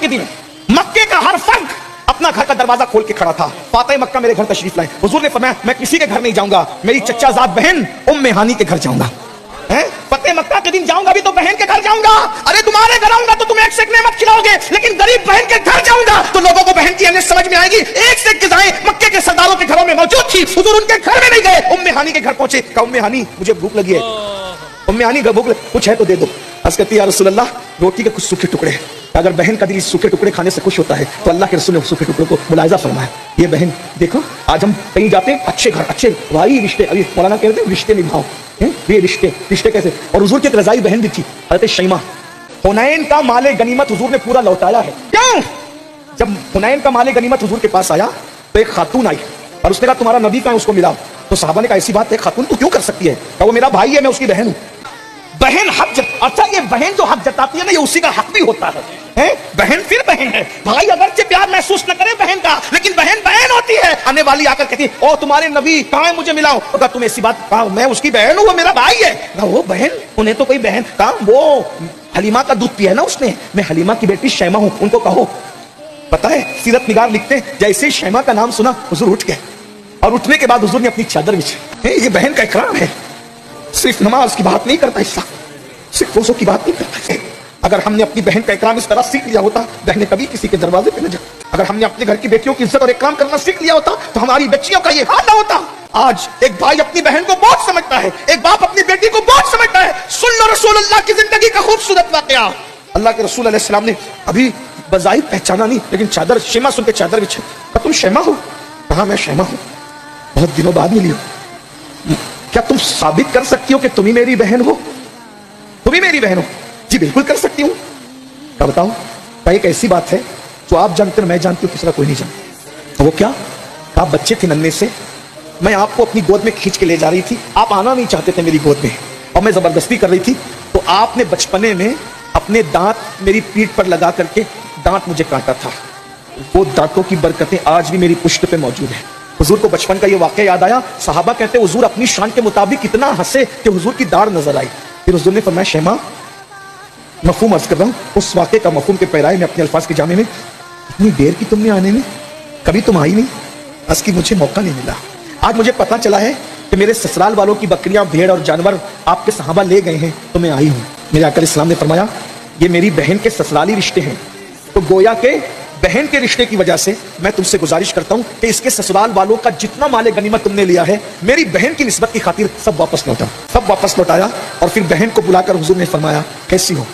के दिन मक्के का हर फर्द अपना घर का दरवाजा खोल के खड़ा था। फातिह मक्का मेरे घर तशरीफ लाए। हुजूर ने फरमाया मैं किसी के घर नहीं जाऊंगा, मेरी चचाजाद बहन उम्मे हानी के घर जाऊंगा। फतेह मक्का के दिन जाऊंगा भी तो बहन के घर जाऊंगा। अरे तुम्हारे घर आऊंगा तो तुम एक से एक नेमत खिलाओगे, लेकिन गरीब बहन के घर जाऊंगा तो लोगों को बहन की अहमियत समझ में आएगी। एक से एक ग़िज़ाएं मक्के के सरदारों के घरों में मौजूद थी। हुजूर उनके घर में नहीं गए, उम्मे हानी के घर पहुंचे। कहा उम्मे हानी मुझे भूख लगी है। उम्मे हानी का भूख कुछ है तो दे दो। अर्ज़ करती है या रसूल अल्लाह रोटी के कुछ सूखे टुकड़े। अगर बहन का दिल सूखे टुकड़े खाने से खुश होता है तो अल्लाह के रसूल ने सूखे टुकड़ों को मुलाहिज़ा फरमाया। ये बहन देखो, आज हम कहीं जाते हैं अच्छे घर अच्छे भाई रिश्ते, अभी मौलाना कहते हैं रिश्ते निभाओ। ये रिश्ते कैसे? और हुजूर की एक रज़ाई बहन भी थी हज़रत शैमा। हुनैन का माले गनीमत हुजूर ने पूरा लौटाया है। क्यों? जब हुनैन का माले गनीमत हुजूर के पास आया तो एक खातून आई और उसने कहा तुम्हारा नबी कहाँ है, उसको मिलाओ। तो सहाबा ने कहा ऐसी बात है खातून तू क्यों कर सकती है? कहा वो मेरा भाई है, मैं उसकी बहन हूँ। बहन हक अच्छा ये बहन जो हक जताती है ना, ये उसी का हक भी होता है। बहन फिर बहन है। भाई अगरचे प्यार महसूस न करे बहन का, लेकिन बहन बहन होती है। आने वाली आकर कहती है ओ तुम्हारे नबी कहाँ है, मुझे मिलाओ। कहा तुम ऐसी बात कहा, मैं उसकी बहन हूँ, वो मेरा भाई है। कहा वो बहन, उन्हें तो कोई बहन। कहा वो हलीमा का दूध पिया ना उसने, मैं हलीमा की बेटी शैमा हूँ, उनको कहो। पता है सीरत निगार लिखते हैं जैसे ही शैमा का नाम सुना हुजूर उठ गए और उठने के बाद हुजूर ने अपनी चादर बिछाई। ये बहन का इकराम है। सिर्फ नमाज की बात नहीं करता हिस्सा, सिर्फ रोज़ों की बात नहीं करता। अगर हमने अपनी बहन का इकराम इस तरह सीख लिया होता, बहनें कभी किसी के दरवाजे पे न जाती। अगर हमने अपने घर की बेटियों की इज्जत और इकराम करना सीख लिया होता तो हमारी बच्चियों का ये हाल ना होता। आज एक भाई अपनी बहन को बोझ समझता है, एक बाप अपनी बेटी को बोझ समझता है। सुन लो रसूलुल्लाह की जिंदगी का खूबसूरत वाकया। अल्लाह के रसूल अलैहि सलाम ने अभी बज़ाहिर पहचाना नहीं, लेकिन चादर शैमा सुन के चादर बिछाई। कहा तुम शैमा हो? कहा मैं शैमा हूँ, बहुत दिनों बाद मिली हो। क्या तुम साबित कर सकती हो कि तुम ही मेरी बहन हो? तुम ही मेरी बहन हो? जी बिल्कुल कर सकती हूँ। क्या बताओ? क्या एक ऐसी बात है जो आप जानते हो, मैं जानती हूँ, तीसरा कोई नहीं जानता। तो वो क्या? आप बच्चे थे नन्हे से, मैं आपको अपनी गोद में खींच के ले जा रही थी। आप आना नहीं चाहते थे मेरी गोद में और मैं जबरदस्ती कर रही थी, तो आपने बचपने में अपने दांत मेरी पीठ पर लगा करके दांत मुझे काटा था। वो दांतों की बरकतें आज भी मेरी पुश्त पे मौजूद है। हुजूर को बचपन का ये वाक़या याद आया। सहाबा कहते हुजूर अपनी शान के मुताबिक इतना हंसे कि हुजूर की दाढ़ नजर आई। फिर हुजूर ने फरमाया शैमा, मफहूम अर्ज कर रहा हूँ, उस वाक़े का मफहूम के पैराए में अपने अल्फाज के जामे में, इतनी देर की तुमने आने में, कभी तुम आई नहीं। आज की मुझे मौका नहीं मिला। आज मुझे पता चला है कि मेरे ससुराल वालों की बकरियां भेड़ और जानवर आपके सहाबा ले गए हैं, तो मैं आई हूँ। मेरे आका इस्लाम ने फरमाया ये मेरी बहन के ससुराली रिश्ते हैं, तो गोया के बहन के रिश्ते की वजह से मैं तुमसे गुजारिश करता हूं कि इसके ससुराल वालों का जितना माले गनीमत तुमने लिया है मेरी बहन की निस्बत की खातिर सब वापस लौटा। सब वापस लौटाया और फिर बहन को बुलाकर हुजूर ने फरमाया कैसी हो?